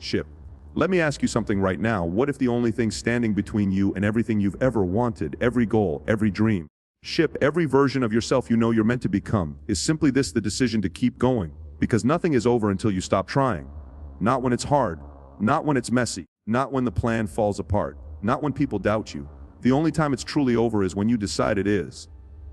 Ship. Let me ask you something right now. What if the only thing standing between you and everything you've ever wanted, every goal, every dream, ship, every version of yourself you know you're meant to become, is simply this: the decision to keep going? Because nothing is over until you stop trying. Not when it's hard, not when it's messy, not when the plan falls apart, not when people doubt you. The only time it's truly over is when you decide it is.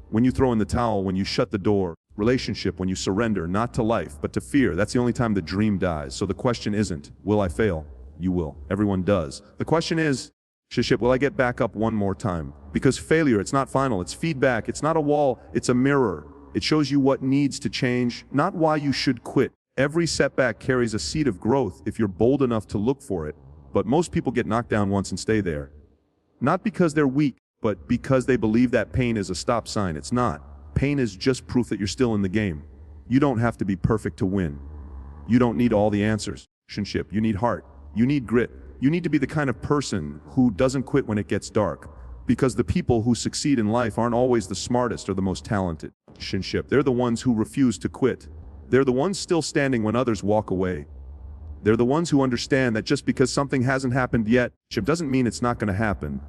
When you throw in the towel, when you shut the door. Relationship, when you surrender, not to life, but to fear. That's the only time the dream dies. So the question isn't, will I fail? You will. Everyone does. The question is, Ship, will I get back up one more time? Because failure, it's not final, it's feedback, it's not a wall, it's a mirror. It shows you what needs to change, not why you should quit. Every setback carries a seed of growth if you're bold enough to look for it. But most people get knocked down once and stay there. Not because they're weak, but because they believe that pain is a stop sign. It's not. Pain is just proof that you're still in the game. You don't have to be perfect to win. You don't need all the answers. You need heart. You need grit. You need to be the kind of person who doesn't quit when it gets dark. Because the people who succeed in life aren't always the smartest or the most talented. They're the ones who refuse to quit. They're the ones still standing when others walk away. They're the ones who understand that just because something hasn't happened yet, doesn't mean it's not going to happen.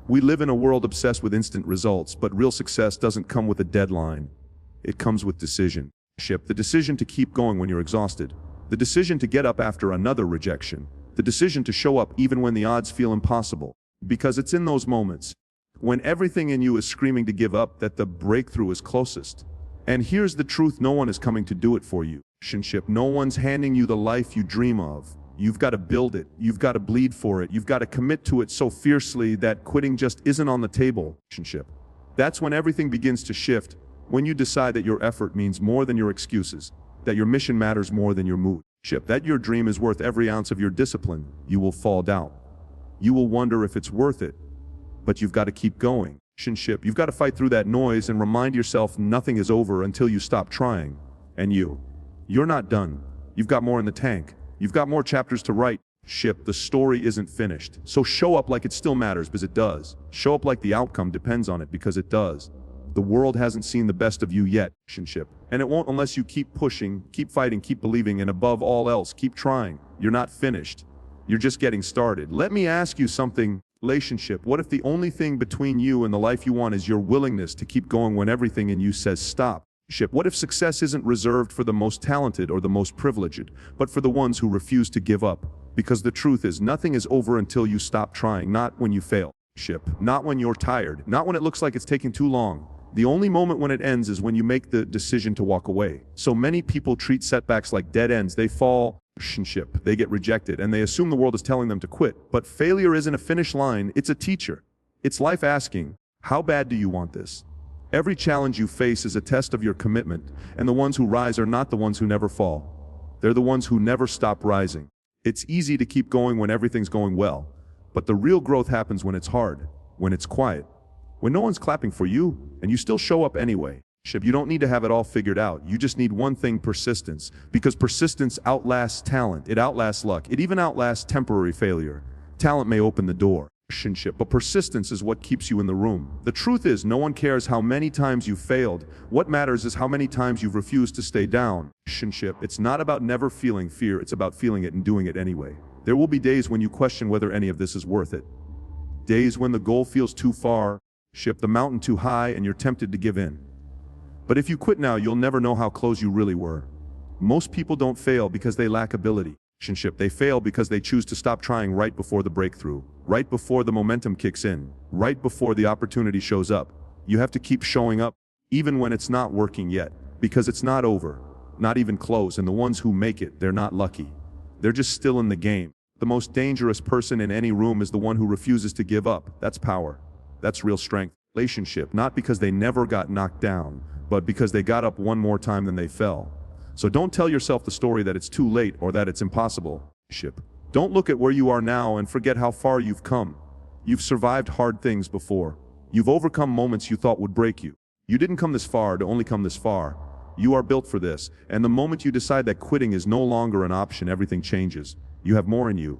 We live in a world obsessed with instant results, but real success doesn't come with a deadline. It comes with decision. The decision to keep going when you're exhausted. The decision to get up after another rejection. The decision to show up even when the odds feel impossible. Because it's in those moments, when everything in you is screaming to give up, that the breakthrough is closest. And here's the truth: no one is coming to do it for you. No one's handing you the life you dream of. You've got to build it. You've got to bleed for it. You've got to commit to it so fiercely that quitting just isn't on the table. That's when everything begins to shift. When you decide that your effort means more than your excuses, that your mission matters more than your mood, that your dream is worth every ounce of your discipline, you will fall down. You will wonder if it's worth it. But you've got to keep going. You've got to fight through that noise and remind yourself nothing is over until you stop trying. And you're not done. You've got more in the tank. You've got more chapters to write. The story isn't finished. So show up like it still matters, because it does. Show up like the outcome depends on it, because it does. The world hasn't seen the best of you yet, and it won't unless you keep pushing, keep fighting, keep believing, and above all else, keep trying. You're not finished. You're just getting started. Let me ask you something, relationship. What if the only thing between you and the life you want is your willingness to keep going when everything in you says stop? What if success isn't reserved for the most talented or the most privileged, but for the ones who refuse to give up? Because the truth is, nothing is over until you stop trying, not when you fail. Not when you're tired, not when it looks like it's taking too long. The only moment when it ends is when you make the decision to walk away. So many people treat setbacks like dead ends. They fall, they get rejected, and they assume the world is telling them to quit. But failure isn't a finish line, it's a teacher. It's life asking, how bad do you want this? Every challenge you face is a test of your commitment, and the ones who rise are not the ones who never fall. They're the ones who never stop rising. It's easy to keep going when everything's going well, but the real growth happens when it's hard, when it's quiet, when no one's clapping for you, and you still show up anyway. You don't need to have it all figured out. You just need one thing: persistence. Because persistence outlasts talent, it outlasts luck, it even outlasts temporary failure. Talent may open the door, but persistence is what keeps you in the room. The truth is, no one cares how many times you've failed. What matters is how many times you've refused to stay down. It's not about never feeling fear, it's about feeling it and doing it anyway. There will be days when you question whether any of this is worth it. Days when the goal feels too far, the mountain too high, and you're tempted to give in. But if you quit now, you'll never know how close you really were. Most people don't fail because they lack ability. They fail because they choose to stop trying right before the breakthrough, right before the momentum kicks in, right before the opportunity shows up. You have to keep showing up, even when it's not working yet, because it's not over, not even close, and the ones who make it, they're not lucky. They're just still in the game. The most dangerous person in any room is the one who refuses to give up. That's power. That's real strength. Relationship, not because they never got knocked down, but because they got up one more time than they fell. So don't tell yourself the story that it's too late or that it's impossible. Don't look at where you are now and forget how far you've come. You've survived hard things before. You've overcome moments you thought would break you. You didn't come this far to only come this far. You are built for this, and the moment you decide that quitting is no longer an option, everything changes. You have more in you.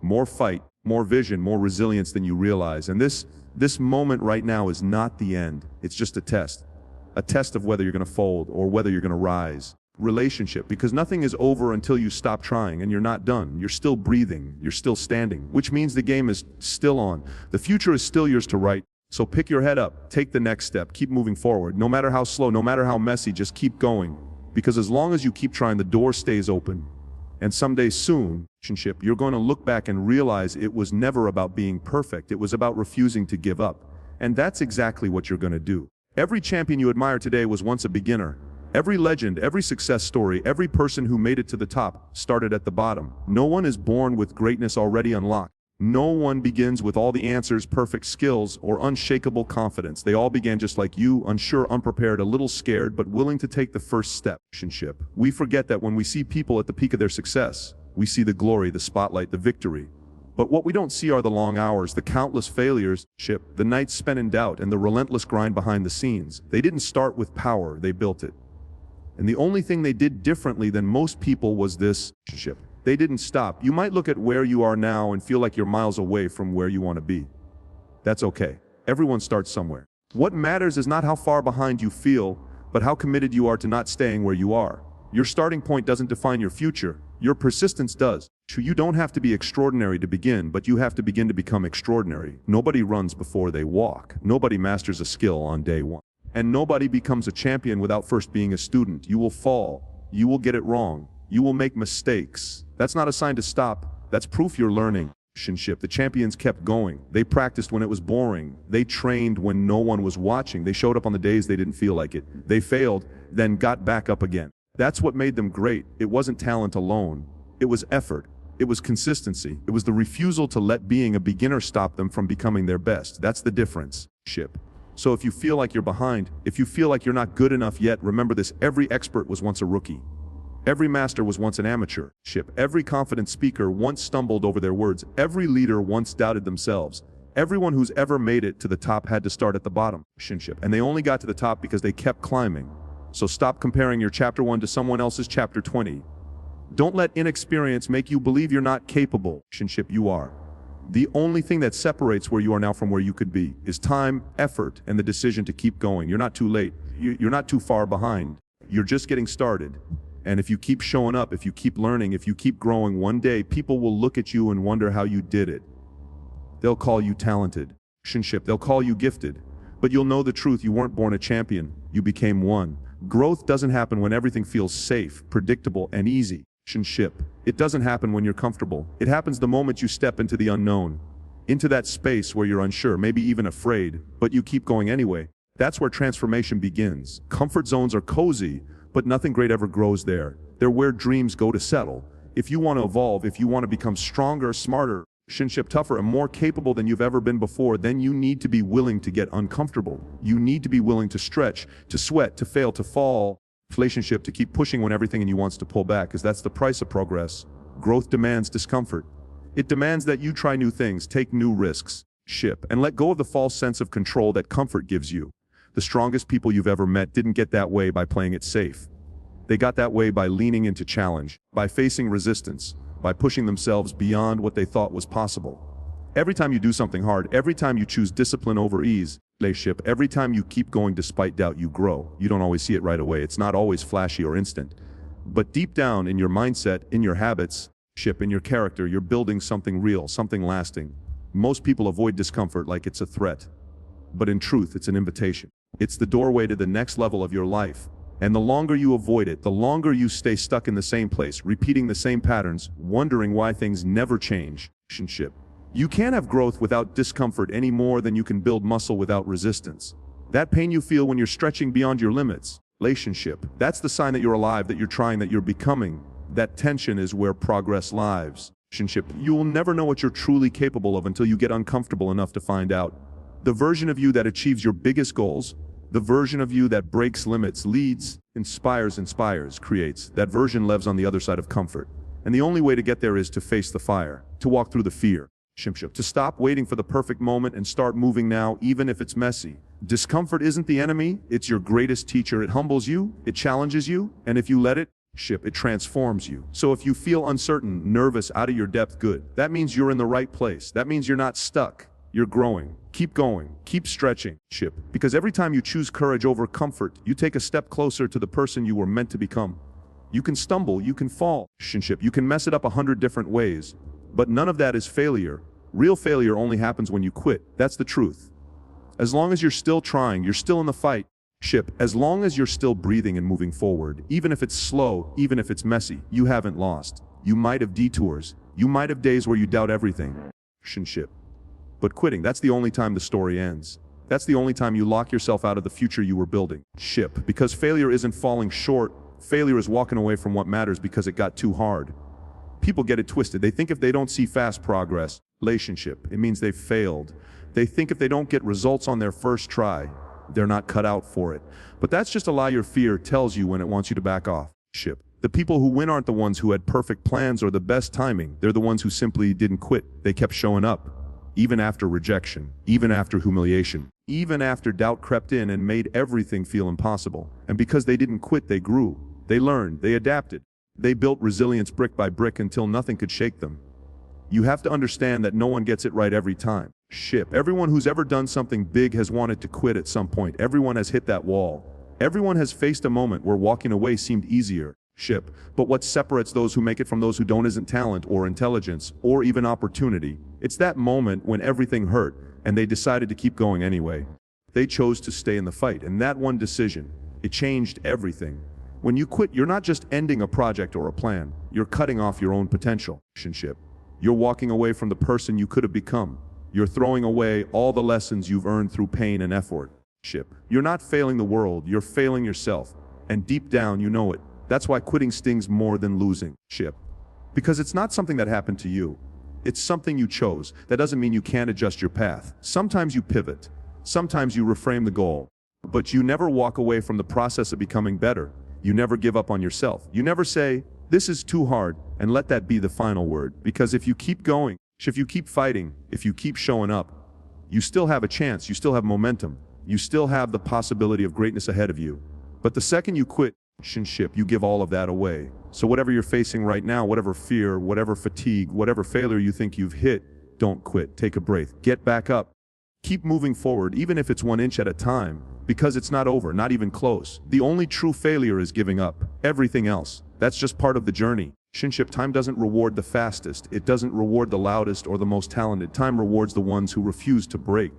More fight, more vision, more resilience than you realize. And this moment right now is not the end. It's just a test. A test of whether you're going to fold or whether you're going to rise. Relationship, because nothing is over until you stop trying, and you're not done. You're still breathing, you're still standing, which means the game is still on. The future is still yours to write. So pick your head up, take the next step, keep moving forward. No matter how slow, no matter how messy, just keep going. Because as long as you keep trying, the door stays open. And someday soon, you're going to look back and realize it was never about being perfect. It was about refusing to give up. And that's exactly what you're going to do. Every champion you admire today was once a beginner. Every legend, every success story, every person who made it to the top started at the bottom. No one is born with greatness already unlocked. No one begins with all the answers, perfect skills, or unshakable confidence. They all began just like you, unsure, unprepared, a little scared, but willing to take the first step. We forget that when we see people at the peak of their success, we see the glory, the spotlight, the victory. But what we don't see are the long hours, the countless failures, the nights spent in doubt, and the relentless grind behind the scenes. They didn't start with power, they built it. And the only thing they did differently than most people was this: they didn't stop. You might look at where you are now and feel like you're miles away from where you want to be. That's okay. Everyone starts somewhere. What matters is not how far behind you feel, but how committed you are to not staying where you are. Your starting point doesn't define your future. Your persistence does. You don't have to be extraordinary to begin, but you have to begin to become extraordinary. Nobody runs before they walk. Nobody masters a skill on day one. And nobody becomes a champion without first being a student. You will fall. You will get it wrong. You will make mistakes. That's not a sign to stop. That's proof you're learning. The champions kept going. They practiced when it was boring. They trained when no one was watching. They showed up on the days they didn't feel like it. They failed, then got back up again. That's what made them great. It wasn't talent alone. It was effort. It was consistency. It was the refusal to let being a beginner stop them from becoming their best. That's the difference. So if you feel like you're behind, if you feel like you're not good enough yet, remember this: every expert was once a rookie. Every master was once an amateur. Every confident speaker once stumbled over their words. Every leader once doubted themselves. Everyone who's ever made it to the top had to start at the bottom. And they only got to the top because they kept climbing. So stop comparing your chapter 1 to someone else's chapter 20. Don't let inexperience make you believe you're not capable. You are. The only thing that separates where you are now from where you could be is time, effort, and the decision to keep going. You're not too late. You're not too far behind. You're just getting started. And if you keep showing up, if you keep learning, if you keep growing, one day people will look at you and wonder how you did it. They'll call you talented. They'll call you gifted. But you'll know the truth: you weren't born a champion. You became one. Growth doesn't happen when everything feels safe, predictable, and easy. It doesn't happen when you're comfortable. It happens the moment you step into the unknown, into that space where you're unsure, maybe even afraid, but you keep going anyway. That's where transformation begins. Comfort zones are cozy, but nothing great ever grows there. They're where dreams go to settle. If you want to evolve, if you want to become stronger, smarter, tougher, and more capable than you've ever been before, then you need to be willing to get uncomfortable. You need to be willing to stretch, to sweat, to fail, to fall. To keep pushing when everything in you wants to pull back, because that's the price of progress. Growth demands discomfort. It demands that you try new things, take new risks, and let go of the false sense of control that comfort gives you. The strongest people you've ever met didn't get that way by playing it safe. They got that way by leaning into challenge, by facing resistance, by pushing themselves beyond what they thought was possible. Every time you do something hard, every time you choose discipline over ease, every time you keep going despite doubt, you grow. You don't always see it right away. It's not always flashy or instant. But deep down in your mindset, in your habits, in your character, you're building something real, something lasting. Most people avoid discomfort like it's a threat. But in truth, it's an invitation. It's the doorway to the next level of your life. And the longer you avoid it, the longer you stay stuck in the same place, repeating the same patterns, wondering why things never change. You can't have growth without discomfort any more than you can build muscle without resistance. That pain you feel when you're stretching beyond your limits, that's the sign that you're alive, that you're trying, that you're becoming. That tension is where progress lives. You will never know what you're truly capable of until you get uncomfortable enough to find out. The version of you that achieves your biggest goals, the version of you that breaks limits, leads, inspires, creates, that version lives on the other side of comfort. And the only way to get there is to face the fire, to walk through the fear. To stop waiting for the perfect moment and start moving now, even if it's messy. Discomfort isn't the enemy, it's your greatest teacher. It humbles you, it challenges you, and if you let it, it transforms you. So if you feel uncertain, nervous, out of your depth, good. That means you're in the right place. That means you're not stuck. You're growing. Keep going. Keep stretching. Because every time you choose courage over comfort, you take a step closer to the person you were meant to become. You can stumble, you can fall, relationship, you can mess it up 100 different ways. But none of that is failure. Real failure only happens when you quit. That's the truth. As long as you're still trying, you're still in the fight. As long as you're still breathing and moving forward, even if it's slow, even if it's messy, you haven't lost. You might have detours. You might have days where you doubt everything. But quitting, that's the only time the story ends. That's the only time you lock yourself out of the future you were building. Because failure isn't falling short. Failure is walking away from what matters because it got too hard. People get it twisted. They think if they don't see fast progress, it means they've failed. They think if they don't get results on their first try, they're not cut out for it. But that's just a lie your fear tells you when it wants you to back off. The people who win aren't the ones who had perfect plans or the best timing. They're the ones who simply didn't quit. They kept showing up. Even after rejection, even after humiliation, even after doubt crept in and made everything feel impossible. And because they didn't quit, they grew. They learned, they adapted. They built resilience brick by brick until nothing could shake them. You have to understand that no one gets it right every time. Everyone who's ever done something big has wanted to quit at some point. Everyone has hit that wall. Everyone has faced a moment where walking away seemed easier. But what separates those who make it from those who don't isn't talent or intelligence or even opportunity. It's that moment when everything hurt and they decided to keep going anyway. They chose to stay in the fight, and that one decision, it changed everything. When you quit, you're not just ending a project or a plan. You're cutting off your own potential. You're walking away from the person you could have become. You're throwing away all the lessons you've earned through pain and effort. You're not failing the world, you're failing yourself. And deep down, you know it. That's why quitting stings more than losing. Because it's not something that happened to you. It's something you chose. That doesn't mean you can't adjust your path. Sometimes you pivot. Sometimes you reframe the goal. But you never walk away from the process of becoming better. You never give up on yourself. You never say, this is too hard, and let that be the final word. Because if you keep going, if you keep fighting, if you keep showing up, you still have a chance, you still have momentum. You still have the possibility of greatness ahead of you. But the second you quit, you give all of that away. So whatever you're facing right now, whatever fear, whatever fatigue, whatever failure you think you've hit, don't quit. Take a breath. Get back up. Keep moving forward, even if it's 1 inch at a time, because it's not over, not even close. The only true failure is giving up. Everything else, that's just part of the journey. Time doesn't reward the fastest. It doesn't reward the loudest or the most talented. Time rewards the ones who refuse to break.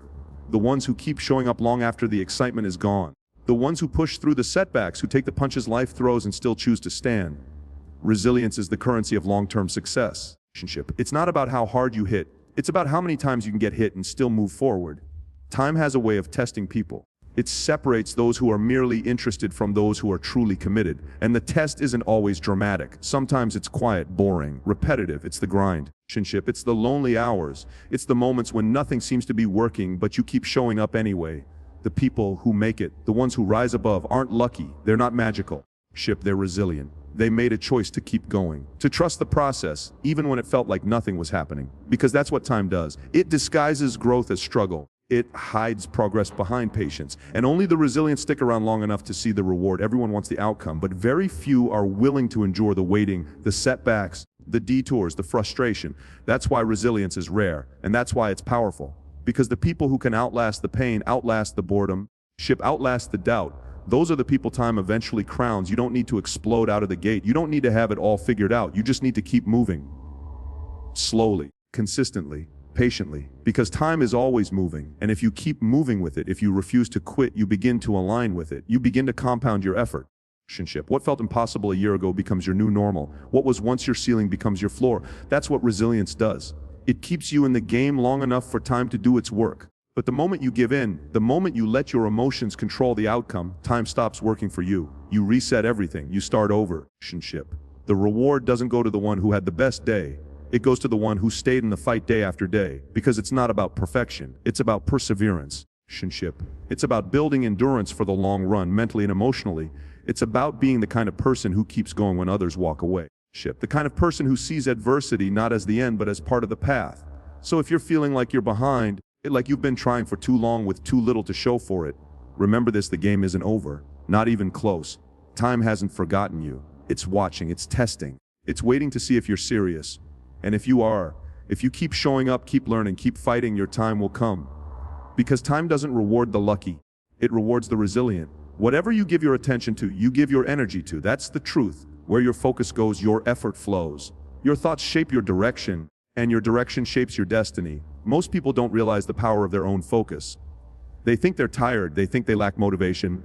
The ones who keep showing up long after the excitement is gone. The ones who push through the setbacks, who take the punches life throws and still choose to stand. Resilience is the currency of long-term success. It's not about how hard you hit. It's about how many times you can get hit and still move forward. Time has a way of testing people. It separates those who are merely interested from those who are truly committed. And the test isn't always dramatic. Sometimes it's quiet, boring, repetitive. It's the grind. It's the lonely hours. It's the moments when nothing seems to be working, but you keep showing up anyway. The people who make it, the ones who rise above, aren't lucky. They're not magical. They're resilient. They made a choice to keep going, to trust the process, even when it felt like nothing was happening. Because that's what time does. It disguises growth as struggle. It hides progress behind patience. And only the resilient stick around long enough to see the reward. Everyone wants the outcome, but very few are willing to endure the waiting, the setbacks, the detours, the frustration. That's why resilience is rare, and that's why it's powerful. Because the people who can outlast the pain, outlast the boredom, outlast the doubt, those are the people time eventually crowns. You don't need to explode out of the gate. You don't need to have it all figured out. You just need to keep moving. Slowly, consistently, patiently. Because time is always moving. And if you keep moving with it, if you refuse to quit, you begin to align with it. You begin to compound your effort. What felt impossible a year ago becomes your new normal. What was once your ceiling becomes your floor. That's what resilience does. It keeps you in the game long enough for time to do its work. But the moment you give in, the moment you let your emotions control the outcome, time stops working for you. You reset everything. You start over. The reward doesn't go to the one who had the best day. It goes to the one who stayed in the fight day after day. Because it's not about perfection. It's about perseverance. It's about building endurance for the long run, mentally and emotionally. It's about being the kind of person who keeps going when others walk away. The kind of person who sees adversity not as the end but as part of the path. So if you're feeling like you're behind, like you've been trying for too long with too little to show for it, remember this: the game isn't over. Not even close. Time hasn't forgotten you. It's watching, it's testing. It's waiting to see if you're serious. And if you are, if you keep showing up, keep learning, keep fighting, your time will come. Because time doesn't reward the lucky. It rewards the resilient. Whatever you give your attention to, you give your energy to. That's the truth. Where your focus goes, your effort flows. Your thoughts shape your direction, and your direction shapes your destiny. Most people don't realize the power of their own focus. They think they're tired, they think they lack motivation,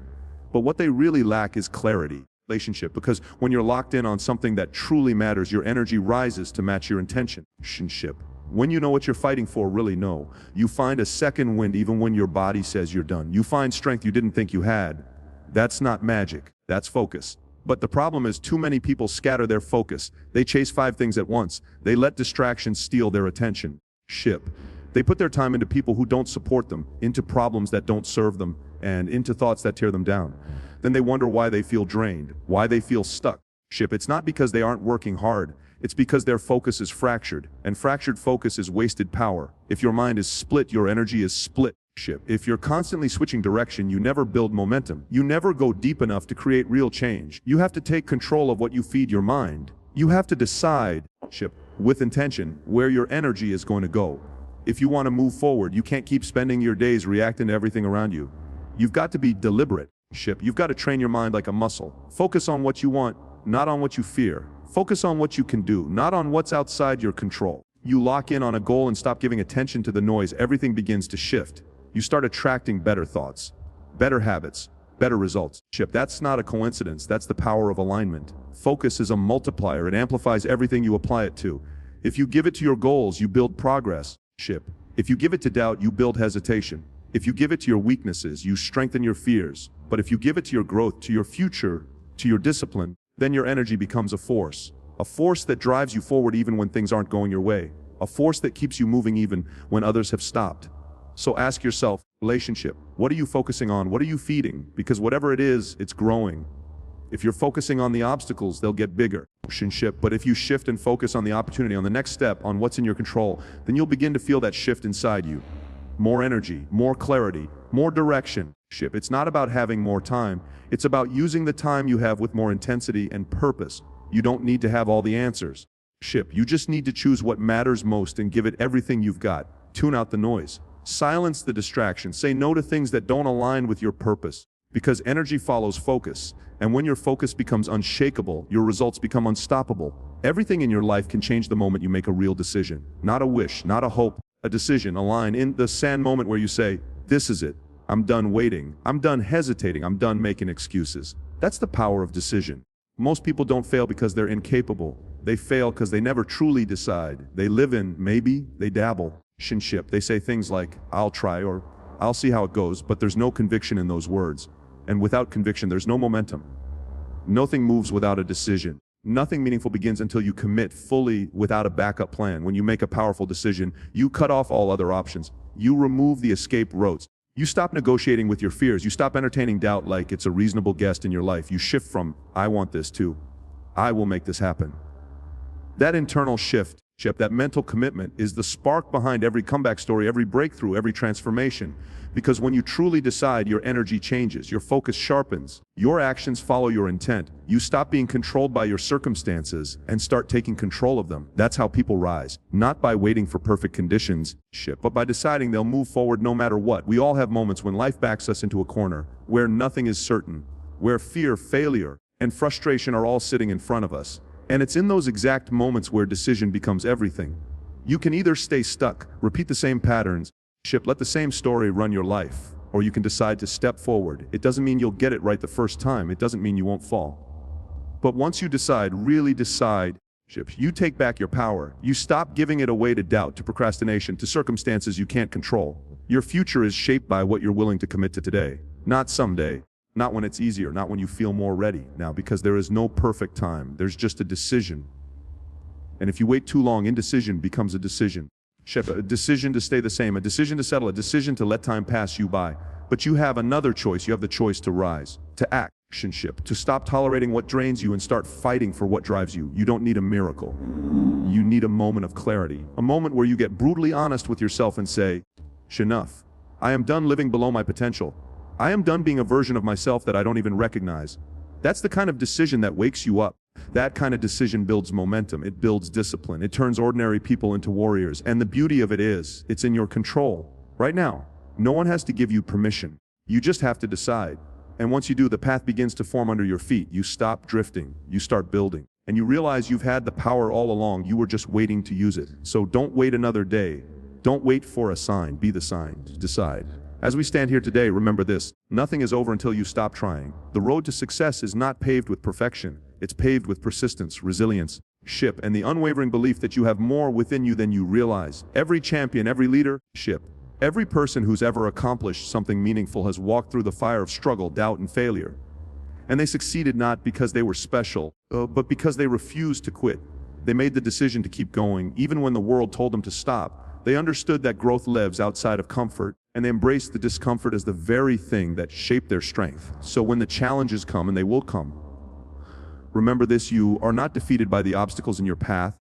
but what they really lack is clarity. Relationship, because when you're locked in on something that truly matters, your energy rises to match your intention. Relationship. When you know what you're fighting for, really know, you find a second wind even when your body says you're done. You find strength you didn't think you had. That's not magic, that's focus. But the problem is too many people scatter their focus. They chase 5 things at once. They let distractions steal their attention. They put their time into people who don't support them, into problems that don't serve them, and into thoughts that tear them down. Then they wonder why they feel drained, why they feel stuck. It's not because they aren't working hard. It's because their focus is fractured, and fractured focus is wasted power. If your mind is split, your energy is split. If you're constantly switching direction, you never build momentum. You never go deep enough to create real change. You have to take control of what you feed your mind. You have to decide, with intention, where your energy is going to go. If you want to move forward, you can't keep spending your days reacting to everything around you. You've got to be deliberate. You've got to train your mind like a muscle. Focus on what you want, not on what you fear. Focus on what you can do, not on what's outside your control. You lock in on a goal and stop giving attention to the noise, everything begins to shift. You start attracting better thoughts, better habits, better results. That's not a coincidence, that's the power of alignment. Focus is a multiplier, it amplifies everything you apply it to. If you give it to your goals, you build progress. If you give it to doubt, you build hesitation. If you give it to your weaknesses, you strengthen your fears. But if you give it to your growth, to your future, to your discipline, then your energy becomes a force that drives you forward even when things aren't going your way, a force that keeps you moving even when others have stopped. So ask yourself, relationship, what are you focusing on? What are you feeding? Because whatever it is, it's growing. If you're focusing on the obstacles, they'll get bigger. But if you shift and focus on the opportunity, on the next step, on what's in your control, then you'll begin to feel that shift inside you. More energy, more clarity, more direction. It's not about having more time. It's about using the time you have with more intensity and purpose. You don't need to have all the answers. You just need to choose what matters most and give it everything you've got. Tune out the noise. Silence the distractions. Say no to things that don't align with your purpose. Because energy follows focus. And when your focus becomes unshakable, your results become unstoppable. Everything in your life can change the moment you make a real decision. Not a wish, not a hope, a decision, a line in the sand moment where you say, this is it. I'm done waiting. I'm done hesitating. I'm done making excuses. That's the power of decision. Most people don't fail because they're incapable. They fail because they never truly decide. They live in maybe, they dabble. They say things like, I'll try or I'll see how it goes, but there's no conviction in those words. And without conviction, there's no momentum. Nothing moves without a decision. Nothing meaningful begins until you commit fully without a backup plan. When you make a powerful decision, you cut off all other options. You remove the escape routes. You stop negotiating with your fears. You stop entertaining doubt like it's a reasonable guest in your life. You shift from, I want this to, I will make this happen. That internal shift, that mental commitment is the spark behind every comeback story, every breakthrough, every transformation. Because when you truly decide, your energy changes, your focus sharpens, your actions follow your intent. You stop being controlled by your circumstances and start taking control of them. That's how people rise. Not by waiting for perfect conditions, but by deciding they'll move forward no matter what. We all have moments when life backs us into a corner, where nothing is certain, where fear, failure, and frustration are all sitting in front of us. And it's in those exact moments where decision becomes everything. You can either stay stuck, repeat the same patterns, let the same story run your life, or you can decide to step forward. It doesn't mean you'll get it right the first time. It doesn't mean you won't fall. But once you decide, really decide, you take back your power. You stop giving it away to doubt, to procrastination, to circumstances you can't control. Your future is shaped by what you're willing to commit to today, not someday. Not when it's easier, not when you feel more ready. Now, because there is no perfect time, there's just a decision. And if you wait too long, indecision becomes a decision. A decision to stay the same, a decision to settle, a decision to let time pass you by. But you have another choice. You have the choice to rise, to act, to stop tolerating what drains you and start fighting for what drives you. You don't need a miracle. You need a moment of clarity, a moment where you get brutally honest with yourself and say, enough. I am done living below my potential. I am done being a version of myself that I don't even recognize. That's the kind of decision that wakes you up. That kind of decision builds momentum. It builds discipline. It turns ordinary people into warriors. And the beauty of it is, it's in your control. Right now, no one has to give you permission. You just have to decide. And once you do, the path begins to form under your feet. You stop drifting, you start building. And you realize you've had the power all along, you were just waiting to use it. So don't wait another day. Don't wait for a sign, be the sign. Decide. As we stand here today, remember this: nothing is over until you stop trying. The road to success is not paved with perfection. It's paved with persistence, resilience, and the unwavering belief that you have more within you than you realize. Every champion, every leader, every person who's ever accomplished something meaningful has walked through the fire of struggle, doubt, and failure. And they succeeded not because they were special, but because they refused to quit. They made the decision to keep going, even when the world told them to stop. They understood that growth lives outside of comfort, and they embraced the discomfort as the very thing that shaped their strength. So when the challenges come, and they will come, remember this: you are not defeated by the obstacles in your path,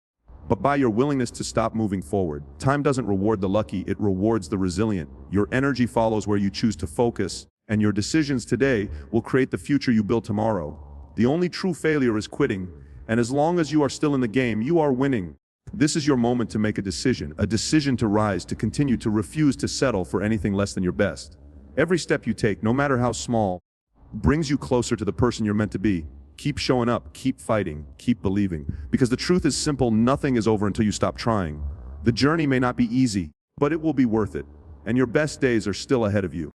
but by your willingness to stop moving forward. Time doesn't reward the lucky, it rewards the resilient. Your energy follows where you choose to focus, and your decisions today will create the future you build tomorrow. The only true failure is quitting, and as long as you are still in the game, you are winning. This is your moment to make a decision to rise, to continue, to refuse to settle for anything less than your best. Every step you take, no matter how small, brings you closer to the person you're meant to be. Keep showing up, keep fighting, keep believing. Because the truth is simple: nothing is over until you stop trying. The journey may not be easy, but it will be worth it. And your best days are still ahead of you.